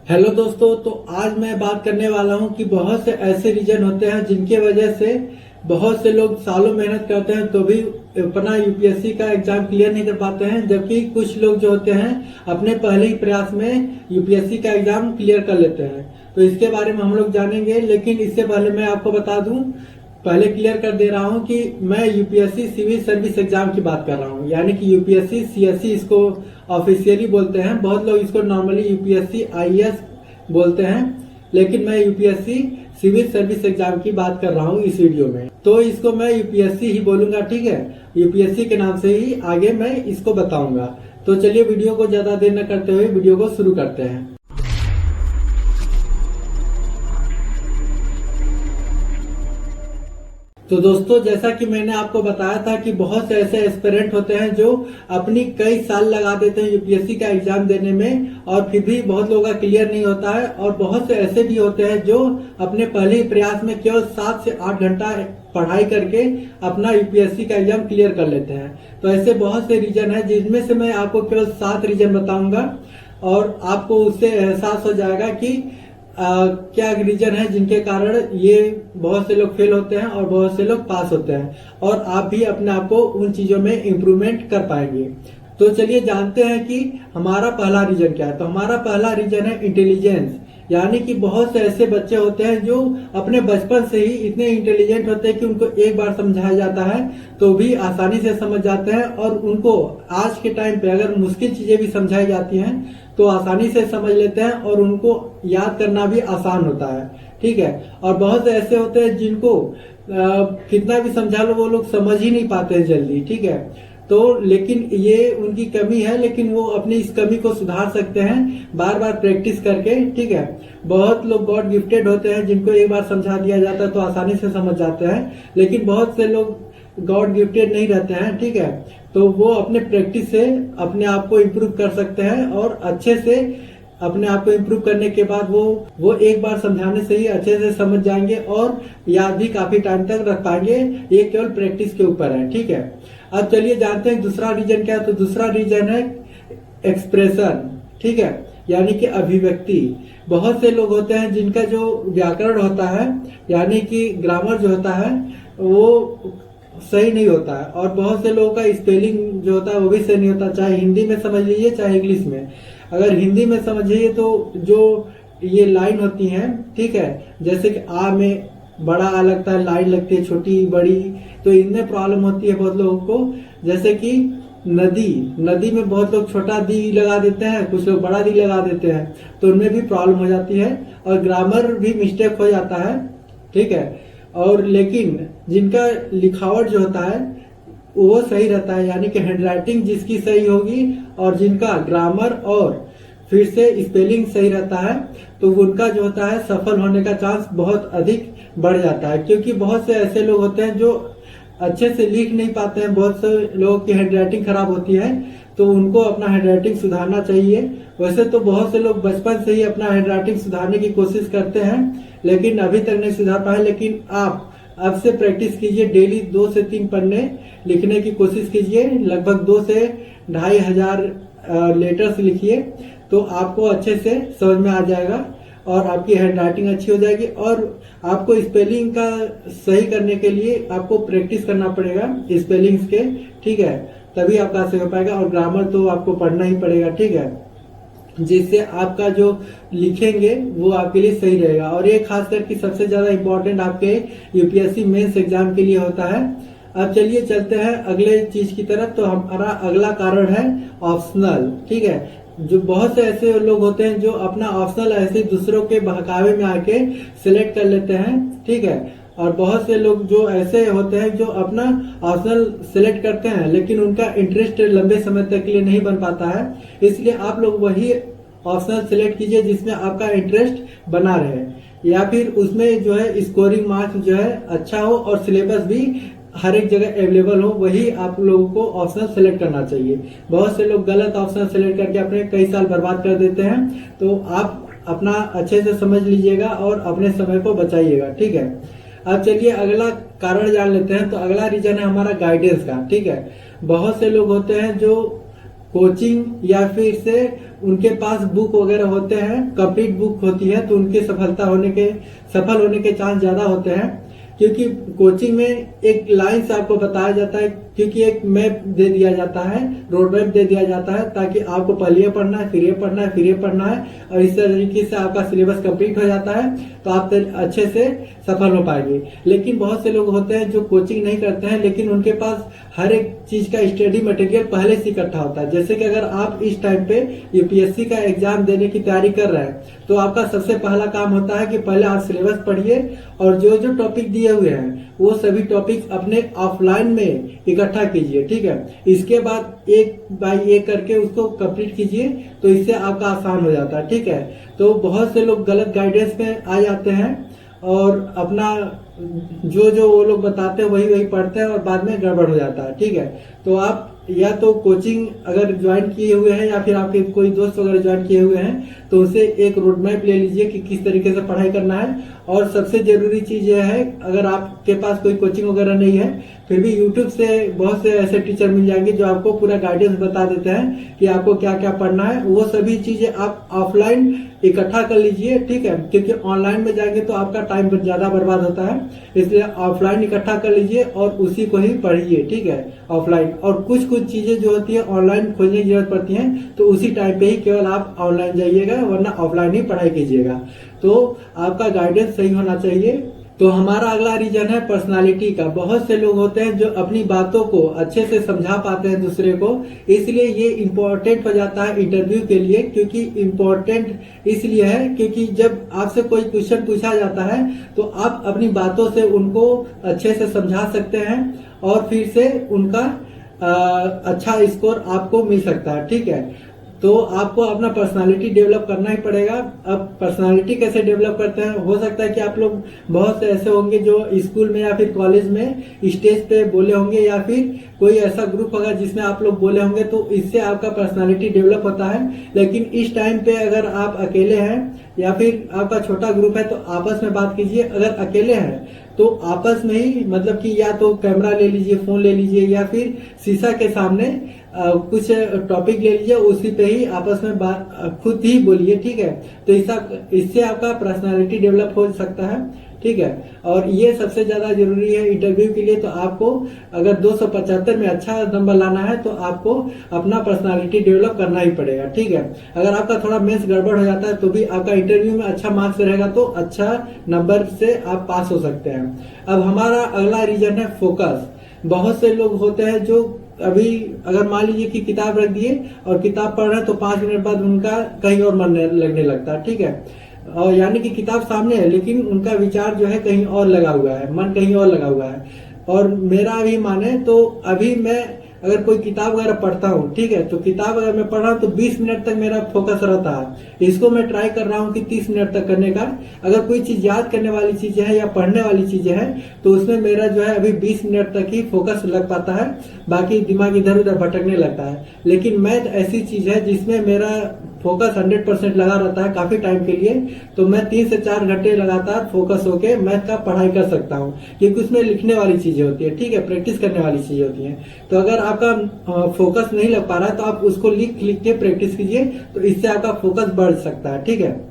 Hello दोस्तों, तो आज मैं बात करने वाला हूं कि बहुत से ऐसे रीजन होते हैं जिनके वजह से बहुत से लोग सालों मेहनत करते हैं तो भी अपना यूपीएससी का एग्जाम क्लियर नहीं कर पाते हैं, जबकि कुछ लोग जो होते हैं अपने पहले ही प्रयास में यूपीएससी का एग्जाम क्लियर कर लेते हैं। तो इसके बारे में हम लोग जानेंगे, लेकिन इससे पहले मैं आपको बता दूं, पहले क्लियर कर दे रहा हूं कि मैं यूपीएससी सिविल सर्विस एग्जाम की बात कर रहा हूं, यानी कि यूपीएससी सीएससी इसको ऑफिशियली बोलते हैं। बहुत लोग इसको नॉर्मली यूपीएससी आईएएस बोलते हैं, लेकिन मैं यूपीएससी सिविल सर्विस एग्जाम की बात कर रहा हूं इस वीडियो में। तो इसको मैं यूपीएससी ही बोलूंगा, ठीक है। यूपीएससी के नाम से ही आगे मैं इसको बताऊंगा। तो चलिए वीडियो को ज्यादा देर न करते हुए वीडियो को शुरू करते हैं। तो दोस्तों, जैसा कि मैंने आपको बताया था कि बहुत से ऐसे एस्पिरेंट होते हैं जो अपनी कई साल लगा देते हैं यूपीएससी का एग्जाम देने में, और फिर भी बहुत लोगों का क्लियर नहीं होता है। और बहुत से ऐसे भी होते हैं जो अपने पहले ही प्रयास में केवल 7 से 8 घंटा पढ़ाई करके अपना यूपीएससी का एग्जाम क्लियर कर लेते हैं। तो ऐसे बहुत से रीजन है, जिनमें से मैं आपको केवल 7 रीजन बताऊंगा और आपको उससे एहसास हो जाएगा कि क्या रीजन है जिनके कारण ये बहुत से लोग फेल होते हैं और बहुत से लोग पास होते हैं, और आप भी अपने आप को उन चीजों में इम्प्रूवमेंट कर पाएंगे। तो चलिए जानते हैं कि हमारा पहला रीजन क्या है। तो हमारा पहला रीजन है इंटेलिजेंस, यानी कि बहुत से ऐसे बच्चे होते हैं जो अपने बचपन से ही इतने इंटेलिजेंट होते हैं कि उनको एक बार समझाया जाता है तो भी आसानी से समझ जाते हैं, और उनको आज के टाइम पे अगर मुश्किल चीजें भी समझाई जाती हैं तो आसानी से समझ लेते हैं और उनको याद करना भी आसान होता है, ठीक है। और बहुत से ऐसे होते हैं जिनको कितना भी समझा लो वो लोग समझ ही नहीं पाते हैं जल्दी, ठीक है। तो लेकिन ये उनकी कमी है, लेकिन वो अपनी इस कमी को सुधार सकते हैं बार बार प्रैक्टिस करके, ठीक है। बहुत लोग गॉड गिफ्टेड होते हैं जिनको एक बार समझा दिया जाता है तो आसानी से समझ जाते हैं, लेकिन बहुत से लोग गॉड गिफ्टेड नहीं रहते हैं, ठीक है। तो वो अपने प्रैक्टिस से अपने आप को इम्प्रूव कर सकते हैं, और अच्छे से अपने आप को इम्प्रूव करने के बाद वो एक बार समझाने से ही अच्छे से समझ जाएंगे और याद भी काफी टाइम तक रख पाएंगे। ये केवल प्रैक्टिस के ऊपर है, ठीक है। अब चलिए जानते हैं दूसरा रीजन क्या है। तो दूसरा रीजन है एक्सप्रेशन, ठीक है, यानी कि अभिव्यक्ति। बहुत से लोग होते हैं जिनका जो व्याकरण होता है, यानी कि ग्रामर जो होता है, वो सही नहीं होता है, और बहुत से लोगों का स्पेलिंग जो होता है वो भी सही नहीं होता, चाहे हिंदी में समझ लीजिए चाहे इंग्लिश में। अगर हिंदी में समझिए तो जो ये लाइन होती है, ठीक है, जैसे कि आ में बड़ा आ लगता है, लाइन लगती है छोटी बड़ी, तो इनमें प्रॉब्लम होती है बहुत लोगों को। जैसे कि नदी में बहुत लोग छोटा दी लगा देते हैं, कुछ लोग बड़ा दी लगा देते हैं, तो उनमें भी प्रॉब्लम हो जाती है और ग्रामर भी मिस्टेक हो जाता है, ठीक है। और लेकिन जिनका लिखावट जो होता है वो सही रहता है, यानी कि हैंडराइटिंग जिसकी सही होगी और जिनका ग्रामर और फिर से स्पेलिंग सही रहता है, तो उनका जो होता है सफल होने का चांस बहुत अधिक बढ़ जाता है। क्योंकि बहुत से ऐसे लोग होते हैं जो अच्छे से लिख नहीं पाते हैं, बहुत से लोगों की हैंडराइटिंग खराब होती है, तो उनको अपना हैंडराइटिंग सुधारना चाहिए। वैसे तो बहुत से लोग बचपन से ही अपना हैंडराइटिंग सुधारने की कोशिश करते हैं, लेकिन अभी तक नहीं सुधार पाए। लेकिन आप अब से प्रैक्टिस कीजिए, डेली 2 से 3 पन्ने लिखने की कोशिश कीजिए, लगभग 2 से 2,500 लेटर्स लिखिए, तो आपको अच्छे से समझ में आ जाएगा और आपकी हैंडराइटिंग अच्छी हो जाएगी। और आपको स्पेलिंग का सही करने के लिए आपको प्रैक्टिस करना पड़ेगा स्पेलिंग्स के, ठीक है, तभी आपका सही हो पाएगा। और ग्रामर तो आपको पढ़ना ही पड़ेगा, ठीक है, जिससे आपका जो लिखेंगे वो आपके लिए सही रहेगा। और ये खास करके सबसे ज्यादा इम्पोर्टेंट आपके यूपीएससी मेंस एग्जाम के लिए होता है। अब चलिए चलते हैं अगले चीज की तरफ। तो हमारा अगला कारण है ऑप्शनल, ठीक है। जो बहुत से ऐसे लोग होते हैं जो अपना ऑप्शनल ऐसे दूसरों के बहकावे में आके सिलेक्ट कर लेते हैं, ठीक है। और बहुत से लोग जो ऐसे होते हैं जो अपना ऑप्शनल सिलेक्ट करते हैं, लेकिन उनका इंटरेस्ट लंबे समय तक के लिए नहीं बन पाता है। इसलिए आप लोग वही ऑप्शनल सिलेक्ट कीजिए जिसमें आपका इंटरेस्ट बना रहे, या फिर उसमें जो है स्कोरिंग मार्क्स जो है अच्छा हो और सिलेबस भी हर एक जगह अवेलेबल हो, वही आप लोगों को ऑप्शनल सेलेक्ट करना चाहिए। बहुत से लोग गलत ऑप्शनल सेलेक्ट करके अपने कई साल बर्बाद कर देते हैं, तो आप अपना अच्छे से समझ लीजिएगा और अपने समय को बचाइएगा, ठीक है। अब चलिए अगला कारण जान लेते हैं। तो अगला रीजन है हमारा गाइडेंस का, ठीक है। बहुत से लोग होते हैं जो कोचिंग या फिर से उनके पास बुक वगैरह होते हैं, कंप्लीट बुक होती है, तो उनके सफल होने के चांस ज्यादा होते हैं। क्योंकि कोचिंग में एक लाइन से आपको बताया जाता है, क्योंकि एक मैप दे दिया जाता है, रोड मैप दे दिया जाता है, ताकि आपको पहले ये पढ़ना है, फिर ये पढ़ना है, फिर ये पढ़ना है, और इस तरीके से आपका सिलेबस कंप्लीट हो जाता है, तो आप अच्छे से सफल हो पाएंगे। लेकिन बहुत से लोग होते हैं जो कोचिंग नहीं करते हैं, लेकिन उनके पास हर एक चीज का स्टडी मटेरियल पहले से इकट्ठा होता है। जैसे कि अगर आप इस टाइम पे यूपीएससी का एग्जाम देने की तैयारी कर रहे हैं, तो आपका सबसे पहला काम होता है कि पहले आप सिलेबस पढ़िए और जो जो टॉपिक दिए हुए हैं वो सभी टॉपिक अपने ऑफलाइन में इकट्ठा कीजिए, ठीक है। इसके बाद एक बाय एक करके उसको कंप्लीट कीजिए, तो इससे आपका आसान हो जाता है, ठीक है। तो बहुत से लोग गलत गाइडेंस में आ जाते हैं और अपना जो वो लोग बताते हैं वही पढ़ते हैं और बाद में गड़बड़ हो जाता है, ठीक है। तो आप या तो कोचिंग अगर ज्वाइन किए हुए हैं या फिर आपके कोई दोस्त वगैरह ज्वाइन किए हुए हैं, तो उसे एक रोड मैप ले लीजिए कि किस तरीके से पढ़ाई करना है। और सबसे जरूरी चीज यह है, अगर आपके पास कोई कोचिंग वगैरह नहीं है, फिर भी यूट्यूब से बहुत से ऐसे टीचर मिल जाएंगे जो आपको पूरा गाइडेंस बता देते हैं कि आपको क्या क्या पढ़ना है। वो सभी चीजें आप ऑफलाइन इकट्ठा कर लीजिए, ठीक है, क्योंकि ऑनलाइन में जाएंगे तो आपका टाइम ज्यादा बर्बाद होता है। इसलिए ऑफलाइन इकट्ठा कर लीजिए और उसी को ही पढ़िए, ठीक है, ऑफलाइन। और कुछ चीजें जो होती है ऑनलाइन खोजने की जरूरत पड़ती है, तो उसी टाइम पे ही केवल आप ऑनलाइन जाइएगा, वरना ऑफलाइन ही पढ़ाई कीजिएगा। तो आपका गाइडेंस सही होना चाहिए। तो हमारा अगला रीजन है पर्सनालिटी का। बहुत से लोग होते हैं जो अपनी बातों को अच्छे से समझा पाते हैं दूसरे को, इसलिए ये इम्पोर्टेंट हो जाता है इंटरव्यू के लिए। क्योंकि इम्पोर्टेंट इसलिए है क्योंकि जब आपसे कोई क्वेश्चन पूछा जाता है तो आप अपनी बातों से उनको अच्छे से समझा सकते हैं और फिर से उनका अच्छा स्कोर आपको मिल सकता है, ठीक है। तो आपको अपना पर्सनालिटी डेवलप करना ही पड़ेगा। अब पर्सनालिटी कैसे डेवलप करते हैं, हो सकता है कि आप लोग बहुत से ऐसे होंगे जो स्कूल में या फिर कॉलेज में स्टेज पे बोले होंगे, या फिर कोई ऐसा ग्रुप होगा जिसमें आप लोग बोले होंगे, तो इससे आपका पर्सनालिटी डेवलप होता है। लेकिन इस टाइम पे अगर आप अकेले हैं या फिर आपका छोटा ग्रुप है, तो आपस में बात कीजिए। अगर अकेले हैं तो आपस में ही, मतलब कि या तो कैमरा ले लीजिए, फोन ले लीजिए, या फिर शीशा के सामने कुछ टॉपिक ले लीजिए, उसी पे ही आपस में बात खुद ही बोलिए, ठीक है। तो इससे आपका पर्सनालिटी डेवलप हो सकता है, ठीक है। और ये सबसे ज्यादा जरूरी है इंटरव्यू के लिए। तो आपको अगर 275 में अच्छा नंबर लाना है तो आपको अपना पर्सनालिटी डेवलप करना ही पड़ेगा, ठीक है। अगर आपका थोड़ा मेंस गड़बड़ हो जाता है तो भी आपका इंटरव्यू में अच्छा मार्क्स रहेगा, तो अच्छा नंबर से आप पास हो सकते हैं। अब हमारा अगला रीजन है फोकस। बहुत से लोग होते हैं जो अभी अगर मान लीजिए कि किताब रख दिए और किताब पढ़ रहे हैं, तो 5 मिनट बाद उनका कहीं और मन लगने लगता है, ठीक है। और यानी कि किताब सामने है लेकिन उनका विचार जो है कहीं और लगा हुआ है, मन कहीं और लगा हुआ है। और मेरा अभी माने तो अभी मैं अगर कोई किताब वगैरह पढ़ता हूँ, ठीक है, तो किताब अगर मैं पढ़ रहा हूँ तो 20 मिनट तक मेरा फोकस रहता है। इसको मैं ट्राई कर रहा हूँ कि 30 मिनट तक करने का। अगर कोई चीज याद करने वाली चीजें है या पढ़ने वाली चीजें हैं, तो उसमें मेरा जो है अभी 20 मिनट तक ही फोकस लग पाता है, बाकी दिमाग इधर उधर भटकने लगता है। लेकिन मैथ ऐसी चीज है जिसमें मेरा फोकस 100% लगा रहता है काफी टाइम के लिए। तो मैं 3 से 4 घंटे लगातार फोकस होके मैथ का पढ़ाई कर सकता हूँ, क्योंकि उसमें लिखने वाली चीजें होती है, ठीक है, प्रैक्टिस करने वाली चीजें होती है। तो अगर आपका फोकस नहीं लग पा रहा है तो आप उसको लिख के प्रैक्टिस कीजिए, तो इससे आपका फोकस बढ़ सकता है, ठीक है।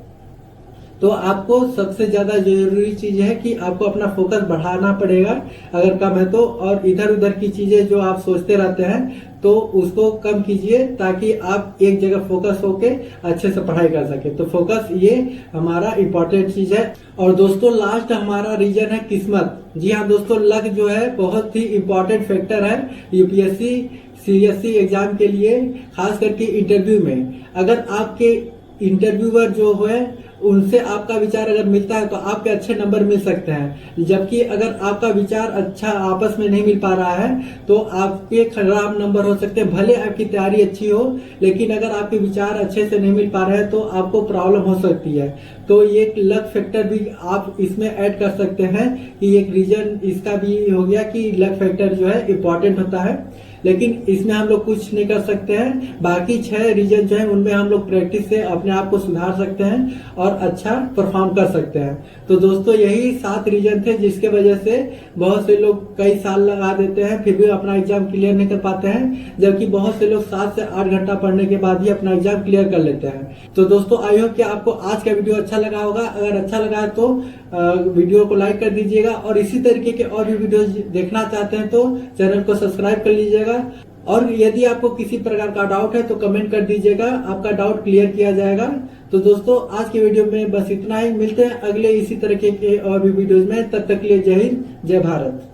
तो आपको सबसे ज्यादा जरूरी चीज है कि आपको अपना फोकस बढ़ाना पड़ेगा अगर कम है तो। और इधर उधर की चीजें जो आप सोचते रहते हैं तो उसको कम कीजिए, ताकि आप एक जगह फोकस होके अच्छे से पढ़ाई कर सके। तो फोकस ये हमारा इम्पोर्टेंट चीज है। और दोस्तों लास्ट हमारा रीजन है किस्मत। जी हाँ दोस्तों, लक जो है बहुत ही इम्पोर्टेंट फैक्टर है यूपीएससी सीएससी एग्जाम के लिए, खास करके इंटरव्यू में। अगर आपके इंटरव्यूअर जो है उनसे आपका विचार अगर मिलता है तो आपके अच्छे नंबर मिल सकते हैं। जबकि अगर आपका विचार अच्छा आपस में नहीं मिल पा रहा है तो आपके खराब नंबर हो सकते हैं। भले आपकी तैयारी अच्छी हो, लेकिन अगर आपके विचार अच्छे से नहीं मिल पा रहे हैं तो आपको प्रॉब्लम हो सकती है। तो ये लक फैक्टर भी आप इसमें ऐड कर सकते हैं कि एक रीजन इसका भी हो गया कि लक फैक्टर जो है इम्पोर्टेंट होता है। लेकिन इसमें हम लोग कुछ नहीं कर सकते हैं। बाकी 6 रीजन जो है उनमें हम लोग प्रैक्टिस से अपने आप को सुधार सकते हैं और अच्छा परफॉर्म कर सकते हैं। तो दोस्तों यही 7 रीजन थे जिसके वजह से बहुत से लोग कई साल लगा देते हैं फिर भी अपना एग्जाम क्लियर नहीं कर पाते हैं, जबकि बहुत से लोग 7 से 8 घंटा पढ़ने के बाद ही अपना एग्जाम क्लियर कर लेते हैं। तो दोस्तों आई होप कि आपको आज का वीडियो अच्छा लगा होगा। अगर अच्छा लगा है तो वीडियो को लाइक कर दीजिएगा और इसी तरीके के और भी वीडियो देखना चाहते हैं तो चैनल को सब्सक्राइब कर लीजिएगा। और यदि आपको किसी प्रकार का डाउट है तो कमेंट कर दीजिएगा, आपका डाउट क्लियर किया जाएगा। तो दोस्तों आज के वीडियो में बस इतना ही, मिलते हैं अगले इसी तरीके के और भी वीडियोज में। तब तक के लिए जय हिंद, जय भारत।